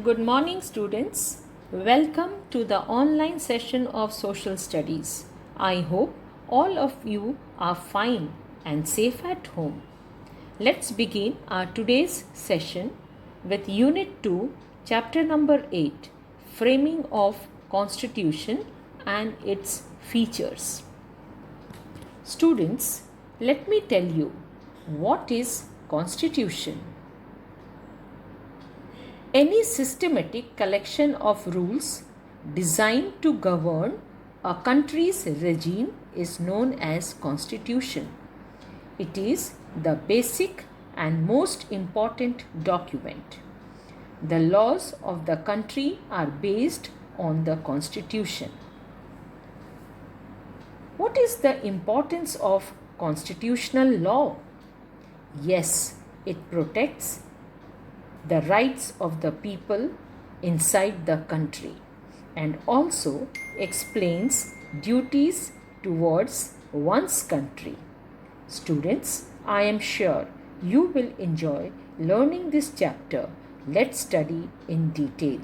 Good morning, students. Welcome to the online session of Social Studies. I hope all of you are fine and safe at home. Let's begin our today's session with Unit 2, Chapter number 8, Framing of Constitution and its Features. Students, let me tell you what is Constitution. Any systematic collection of rules designed to govern a country's regime is known as constitution. It is the basic and most important document. The laws of the country are based on the constitution. What is the importance of constitutional law? Yes, it protects the rights of the people inside the country and also explains duties towards one's country. Students, I am sure you will enjoy learning this chapter. Let's study in detail.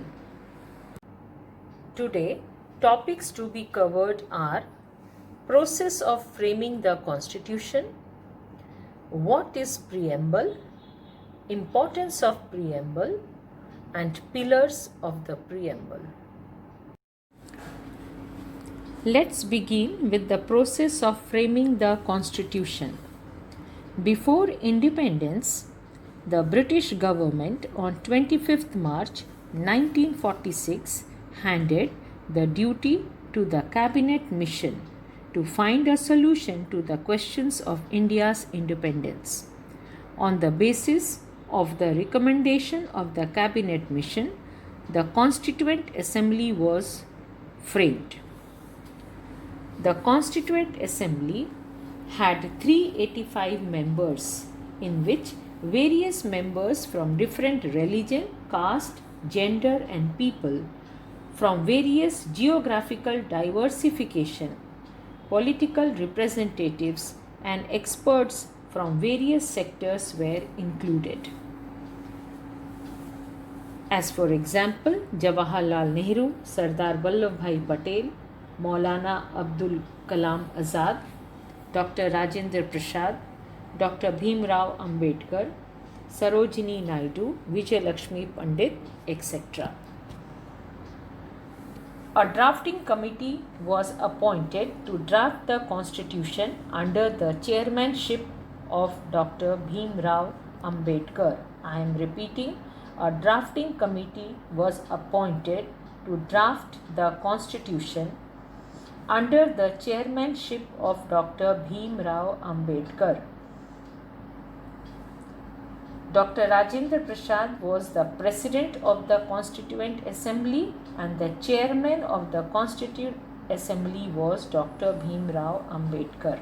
Today, topics to be covered are process of framing the Constitution, what is preamble, importance of preamble, and pillars of the preamble. Let's begin with the process of framing the Constitution. Before independence, the British government on 25th March 1946 handed the duty to the Cabinet Mission to find a solution to the questions of India's independence. On the basis of the recommendation of the Cabinet Mission, the Constituent Assembly was framed. The Constituent Assembly had 385 members, in which various members from different religion, caste, gender and people from various geographical diversification, political representatives and experts from various sectors were included. As for example, Jawaharlal Nehru, Sardar Vallabhbhai Patel, Maulana Abdul Kalam Azad, Dr. Rajendra Prasad, Dr. Bhim Rao Ambedkar, Sarojini Naidu, Vijay Lakshmi Pandit, etc. A drafting committee was appointed to draft the constitution under the chairmanship of Dr. Bhim Rao Ambedkar. I am repeating, a drafting committee was appointed to draft the constitution under the chairmanship of Dr. Bhim Rao Ambedkar. Dr. Rajendra Prasad was the president of the Constituent Assembly and the chairman of the Constituent Assembly was Dr. Bhim Rao Ambedkar.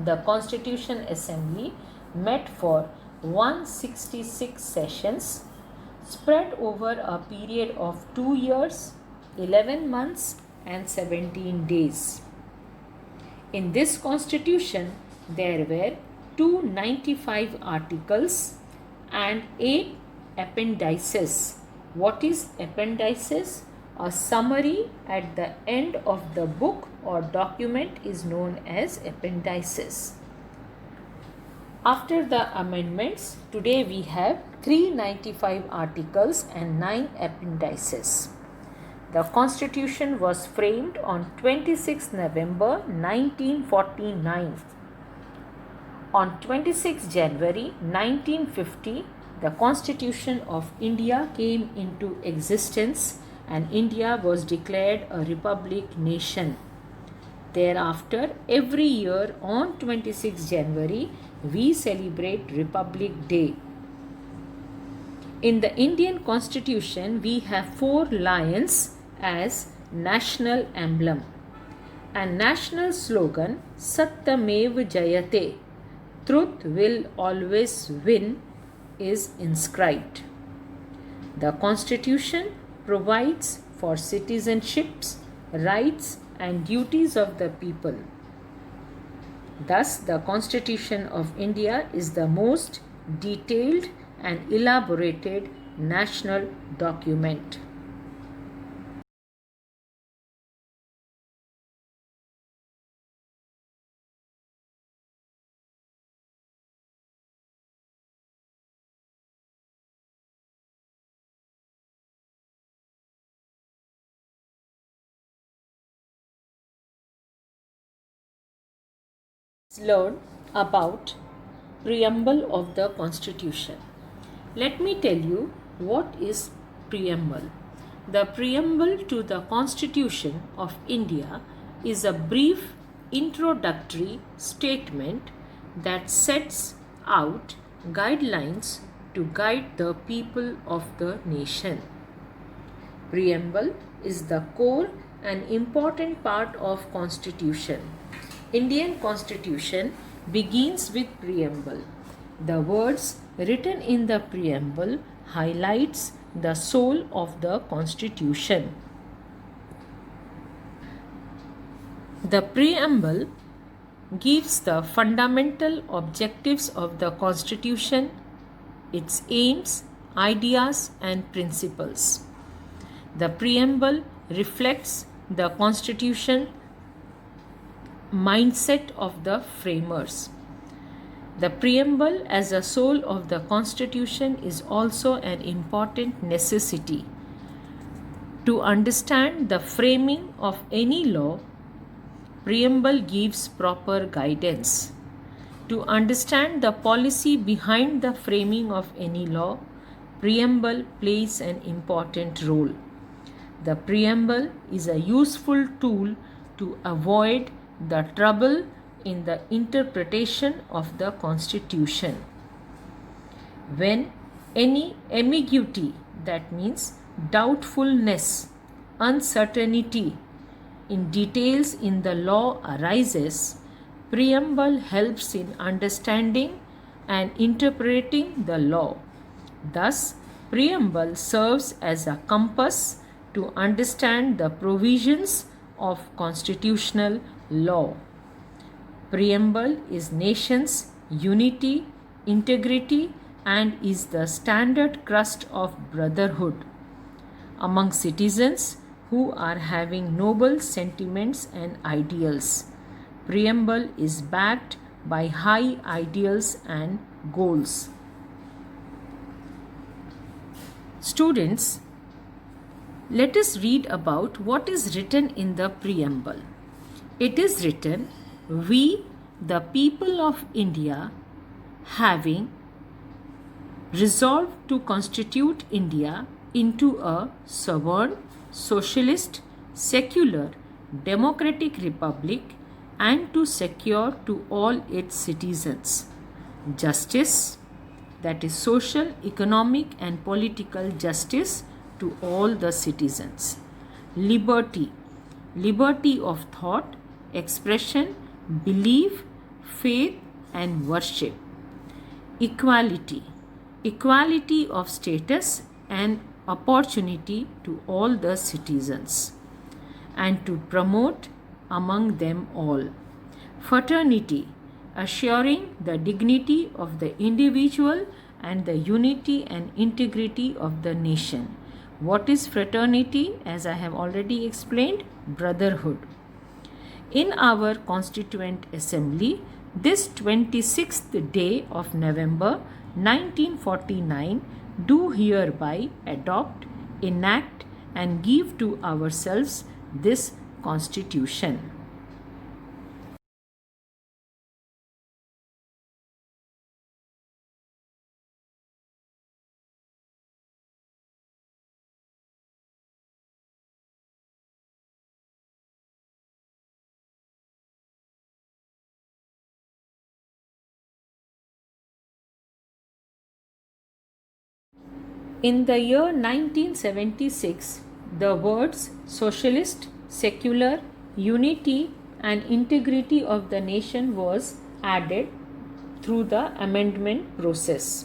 The Constitution Assembly met for 166 sessions spread over a period of 2 years, 11 months and 17 days. In this constitution, there were 295 articles and 8 appendices. What is appendices? A summary at the end of the book or document is known as appendices. After the amendments, today we have 395 articles and 9 appendices. The Constitution was framed on 26 November 1949. On 26 January 1950, the Constitution of India came into existence and India was declared a republic nation. Thereafter, every year on 26 January, we celebrate Republic Day. In the Indian Constitution, we have 4 lions as national emblem and national slogan Satyamev Jayate, truth will always win, is inscribed. The Constitution provides for citizenships, rights and duties of the people. Thus, the Constitution of India is the most detailed and elaborated national document. Let's learn about preamble of the Constitution. Let me tell you what is preamble. The preamble to the Constitution of India is a brief introductory statement that sets out guidelines to guide the people of the nation. Preamble is the core and important part of Constitution. Indian Constitution begins with preamble. The words written in the preamble highlights the soul of the Constitution. The preamble gives the fundamental objectives of the Constitution, its aims, ideas, and principles. The preamble reflects the Constitution mindset of the framers. The preamble as a soul of the Constitution is also an important necessity. To understand the framing of any law, preamble gives proper guidance. To understand the policy behind the framing of any law, preamble plays an important role. The preamble is a useful tool to avoid the trouble in the interpretation of the Constitution. When any ambiguity, that means doubtfulness, uncertainty in details in the law arises, preamble helps in understanding and interpreting the law. Thus, preamble serves as a compass to understand the provisions of constitutional law. Preamble is nation's unity, integrity, and is the standard crust of brotherhood among citizens who are having noble sentiments and ideals. Preamble is backed by high ideals and goals. Students, let us read about what is written in the preamble. It is written, "We, the people of India, having resolved to constitute India into a sovereign, socialist, secular, democratic republic, and to secure to all its citizens justice, that is social, economic, and political justice to all the citizens, liberty, liberty of thought, expression, belief, faith, and worship, equality, equality of status and opportunity to all the citizens, and to promote among them all fraternity, assuring the dignity of the individual and the unity and integrity of the nation." What is fraternity? As I have already explained, brotherhood. In our Constituent Assembly, this 26th day of November 1949, do hereby adopt, enact, and give to ourselves this Constitution. In the year 1976, the words socialist, secular, unity, and integrity of the nation was added through the amendment process.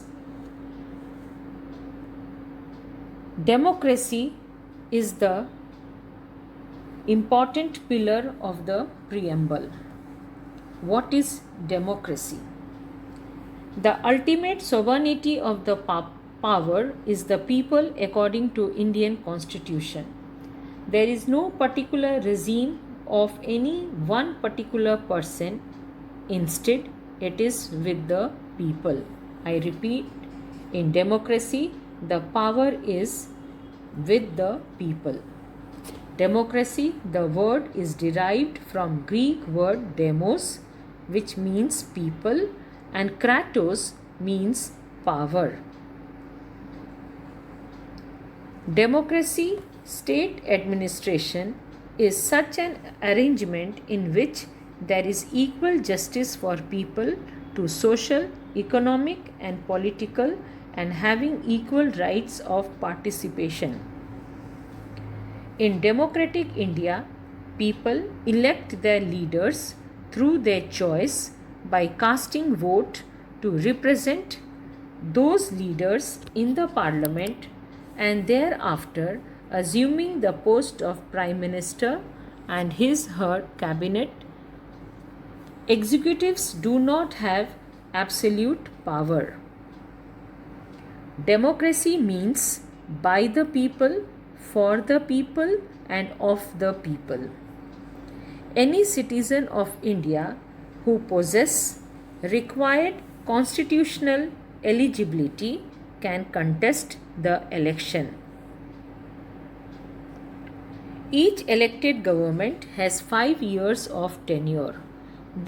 Democracy is the important pillar of the preamble. What is democracy? The ultimate sovereignty of the power is the people according to Indian Constitution. There is no particular regime of any one particular person. Instead, it is with the people. I repeat, in democracy, the power is with the people. Democracy, the word is derived from Greek word demos, which means people, and kratos means power. Democracy, state administration, is such an arrangement in which there is equal justice for people to social, economic, and political, and having equal rights of participation. In democratic India, people elect their leaders through their choice by casting vote to represent those leaders in the parliament and thereafter assuming the post of prime minister and his/her cabinet. Executives do not have absolute power. Democracy means by the people, for the people, and of the people. Any citizen of India who possess required constitutional eligibility can contest the election. Each elected government has 5 years of tenure.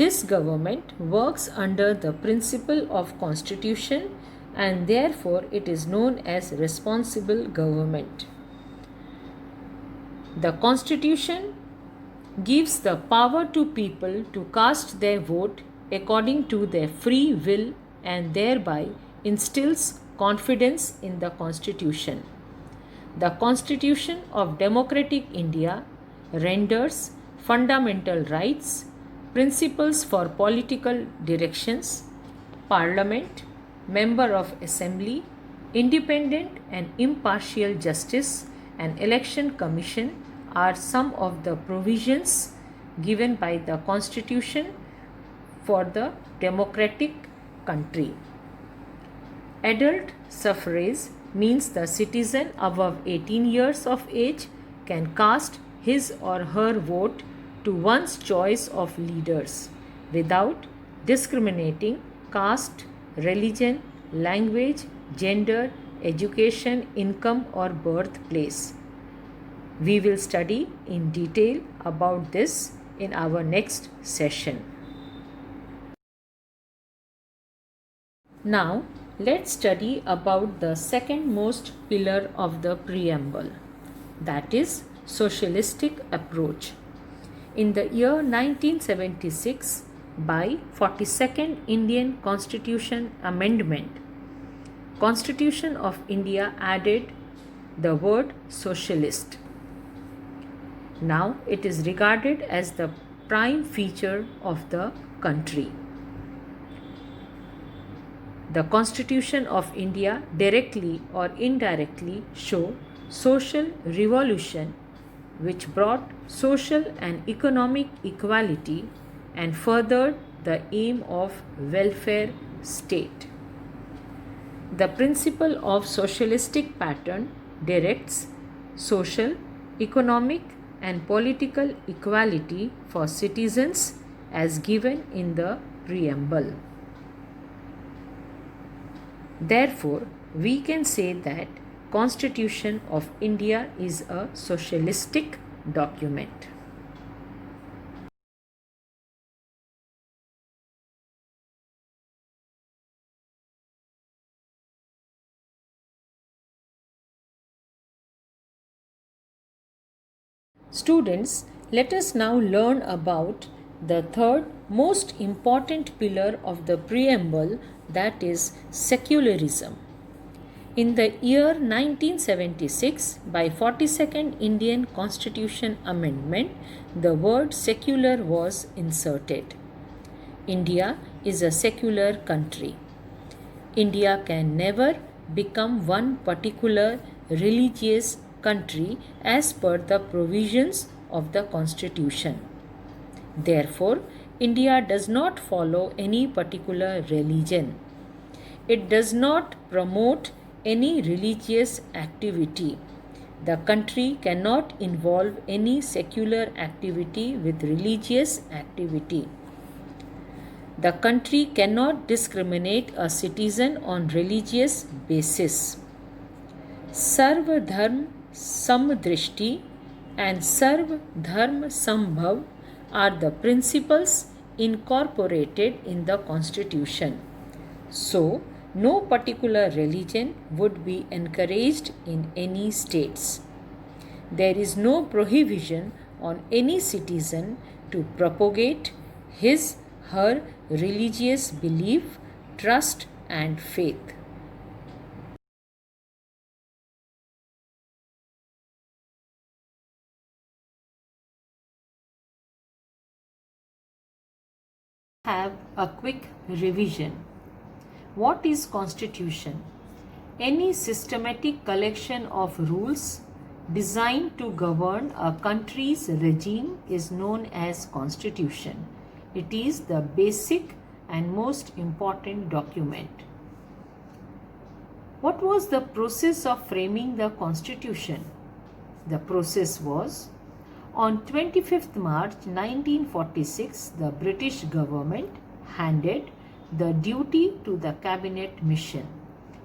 This government works under the principle of constitution and therefore it is known as responsible government. The constitution gives the power to people to cast their vote according to their free will and thereby instills confidence in the constitution. The Constitution of Democratic India renders fundamental rights, principles for political directions, parliament, member of assembly, independent and impartial justice, and election commission are some of the provisions given by the Constitution for the democratic country. Adult suffrage means the citizen above 18 years of age can cast his or her vote to one's choice of leaders without discriminating caste, religion, language, gender, education, income, or birthplace. We will study in detail about this in our next session. Now, let's study about the second most pillar of the preamble, that is socialistic approach. In the year 1976, by 42nd Indian Constitution Amendment, Constitution of India added the word socialist. Now it is regarded as the prime feature of the country. The Constitution of India directly or indirectly show social revolution which brought social and economic equality and furthered the aim of welfare state. The principle of socialistic pattern directs social, economic and political equality for citizens as given in the preamble. Therefore, we can say that Constitution of India is a socialistic document. Students, let us now learn about the third most important pillar of the preamble, that is secularism. In the year 1976, by 42nd Indian Constitution Amendment, the word secular was inserted. India is a secular country. India can never become one particular religious country as per the provisions of the Constitution. Therefore, India does not follow any particular religion. It does not promote any religious activity. The country cannot involve any secular activity with religious activity. The country cannot discriminate a citizen on religious basis. Sarv Dharm Samdrishti and Sarv Dharm Sambhav are the principles incorporated in the Constitution. So, no particular religion would be encouraged in any states. There is no prohibition on any citizen to propagate his her religious belief, trust, and faith. Have a quick revision. What is Constitution? Any systematic collection of rules designed to govern a country's regime is known as Constitution. It is the basic and most important document. What was the process of framing the Constitution? The process was on 25th March 1946, the British government handed the duty to the cabinet mission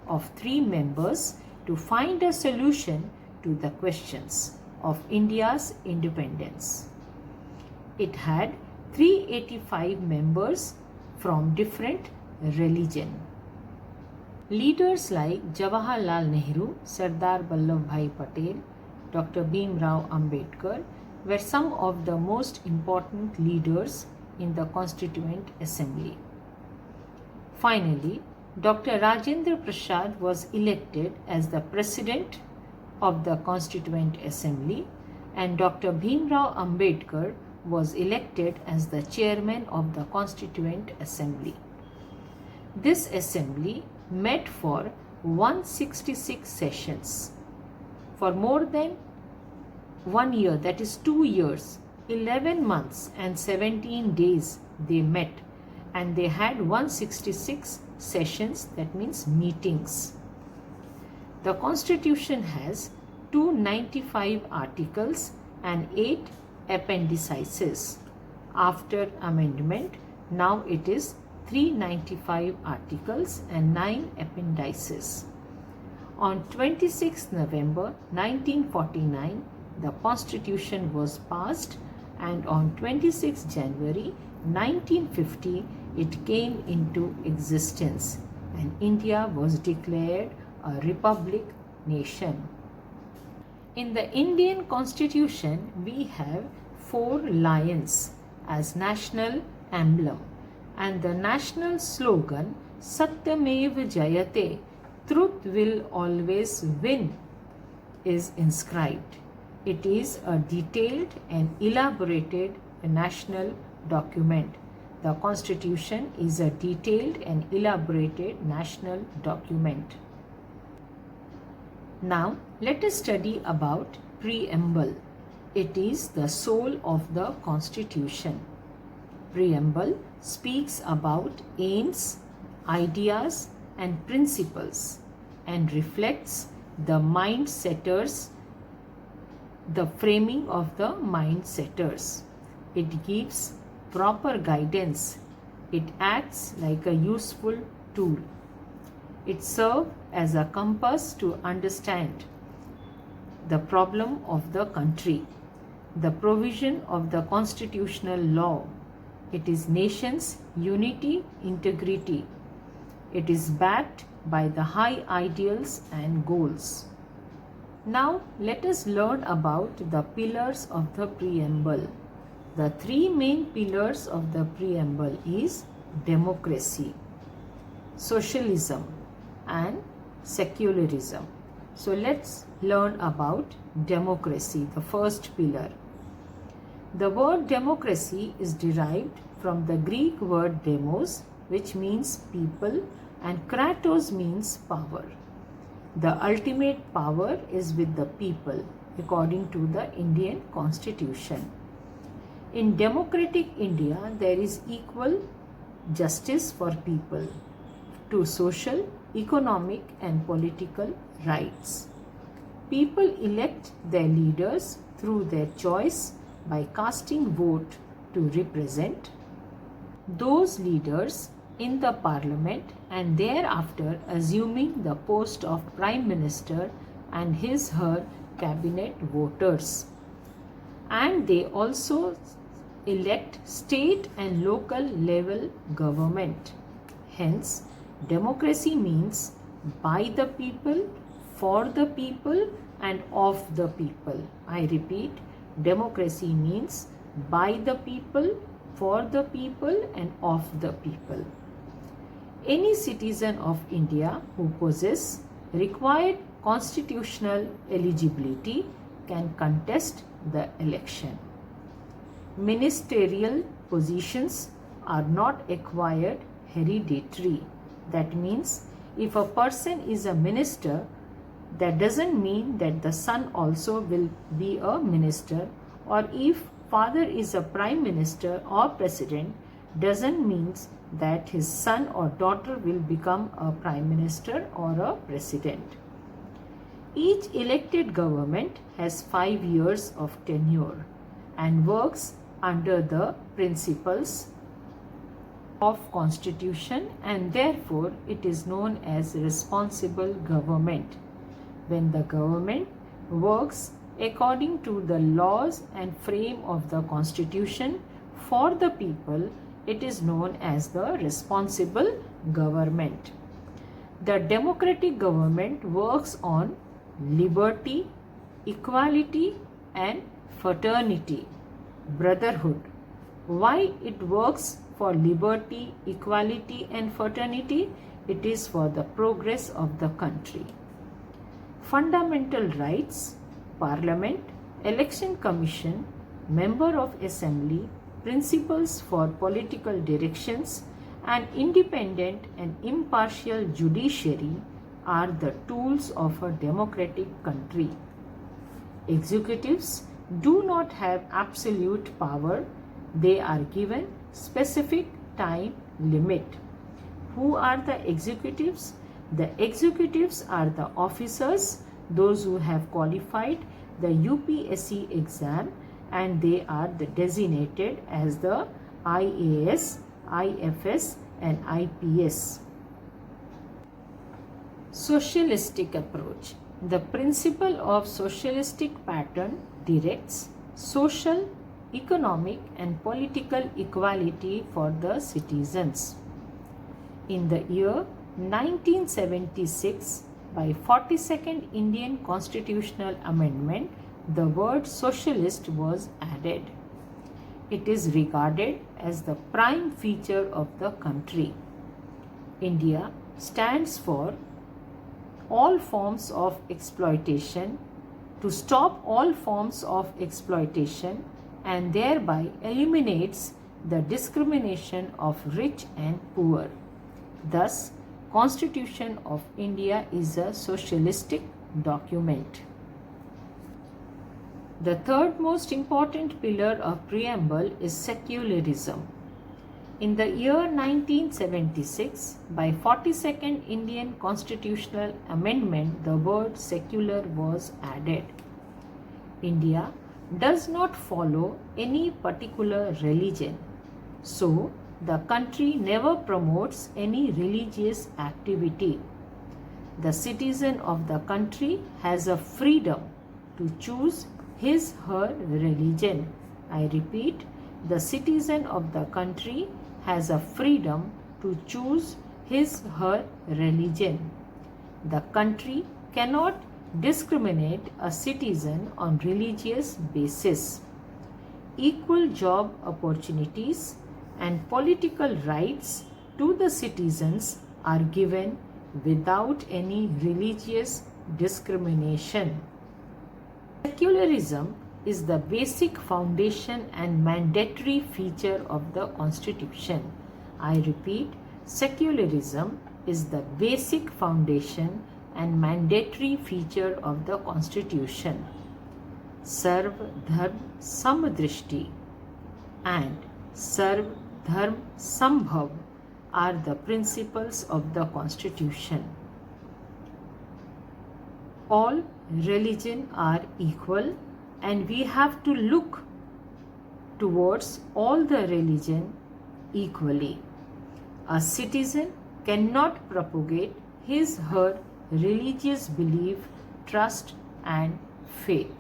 of 3 members to find a solution to the questions of India's independence. It had 385 members from different religion. Leaders like Jawaharlal Nehru, Sardar Vallabhbhai Patel, Dr. Bhimrao Ambedkar were some of the most important leaders in the Constituent Assembly. Finally, Dr. Rajendra Prasad was elected as the President of the Constituent Assembly and Dr. Bhimrao Ambedkar was elected as the Chairman of the Constituent Assembly. This assembly met for 166 sessions. For more than 1 year, that is 2 years, 11 months and 17 days they met and they had 166 sessions, that means meetings. The Constitution has 295 articles and 8 appendices. After amendment, now it is 395 articles and 9 appendices. On 26 November 1949, the Constitution was passed and on 26 January 1950 it came into existence and India was declared a republic nation. In the Indian Constitution, we have 4 lions as national emblem and the national slogan Satyamev Jayate, truth will always win, is inscribed. It is a detailed and elaborated national document. The Constitution is a detailed and elaborated national document. Now, let us study about preamble. It is the soul of the Constitution. Preamble speaks about aims, ideas, and principles and reflects the mind-setters, the framing of the mind-setters. It gives proper guidance. It acts like a useful tool. It serves as a compass to understand the problem of the country, the provision of the constitutional law. It is nation's unity, integrity. It is backed by the high ideals and goals. Now let us learn about the pillars of the preamble. The 3 main pillars of the preamble is democracy, socialism, and secularism. So let's learn about democracy, the first pillar. The word democracy is derived from the Greek word demos, which means people, and kratos means power. The ultimate power is with the people, according to the Indian Constitution. In democratic India, there is equal justice for people to social, economic and political rights. People elect their leaders through their choice by casting vote to represent those leaders in the parliament and thereafter assuming the post of prime minister and his/her cabinet voters. And they also elect state and local level government. Hence, democracy means by the people, for the people, and of the people. I repeat, democracy means by the people, for the people, and of the people. Any citizen of India who possesses required constitutional eligibility can contest the election. Ministerial positions are not acquired hereditary. That means if a person is a minister, that doesn't mean that the son also will be a minister, or if father is a prime minister or president, doesn't mean that his son or daughter will become a prime minister or a president. Each elected government has 5 years of tenure and works under the principles of constitution, and therefore it is known as responsible government. When the government works according to the laws and frame of the constitution for the people, it is known as the responsible government. The democratic government works on liberty, equality, and fraternity, brotherhood. Why it works for liberty, equality, and fraternity? It is for the progress of the country. Fundamental rights, Parliament, Election Commission, Member of Assembly, principles for political directions, and independent and impartial judiciary are the tools of a democratic country. Executives do not have absolute power. They are given specific time limit. Who are the executives? The executives are the officers, those who have qualified the UPSC exam, and they are designated as the IAS, IFS, and IPS. Socialistic approach. The principle of socialistic pattern directs social, economic, and political equality for the citizens. In the year 1976, by 42nd Indian Constitutional Amendment, the word socialist was added. It is regarded as the prime feature of the country. India stands for all forms of exploitation, to stop all forms of exploitation, and thereby eliminates the discrimination of rich and poor. Thus, Constitution of India is a socialistic document. The third most important pillar of preamble is secularism. In the year 1976, by 42nd Indian Constitutional Amendment, the word secular was added. India does not follow any particular religion, so the country never promotes any religious activity. The citizen of the country has a freedom to choose his/her religion. I repeat, the citizen of the country has a freedom to choose his/her religion. The country cannot discriminate a citizen on religious basis. Equal job opportunities and political rights to the citizens are given without any religious discrimination. Secularism is the basic foundation and mandatory feature of the Constitution. I repeat, secularism is the basic foundation and mandatory feature of the Constitution. Sarv Dharm Samdrishti and Sarv Dharm Sambhav are the principles of the Constitution. all religion are equal and we have to look towards all the religion equally. A citizen cannot propagate his/her religious belief, trust and faith.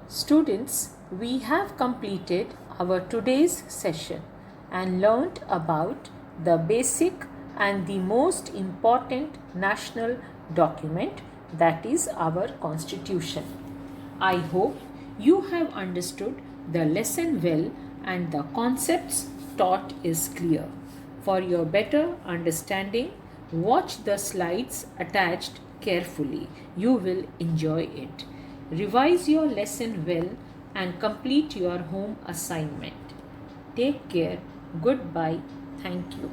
Students, we have completed our today's session and learnt about the basic and the most important national document, that is our Constitution. I hope you have understood the lesson well and the concepts taught is clear. For your better understanding, watch the slides attached carefully. You will enjoy it. Revise your lesson well and complete your home assignment. Take care. Goodbye. Thank you.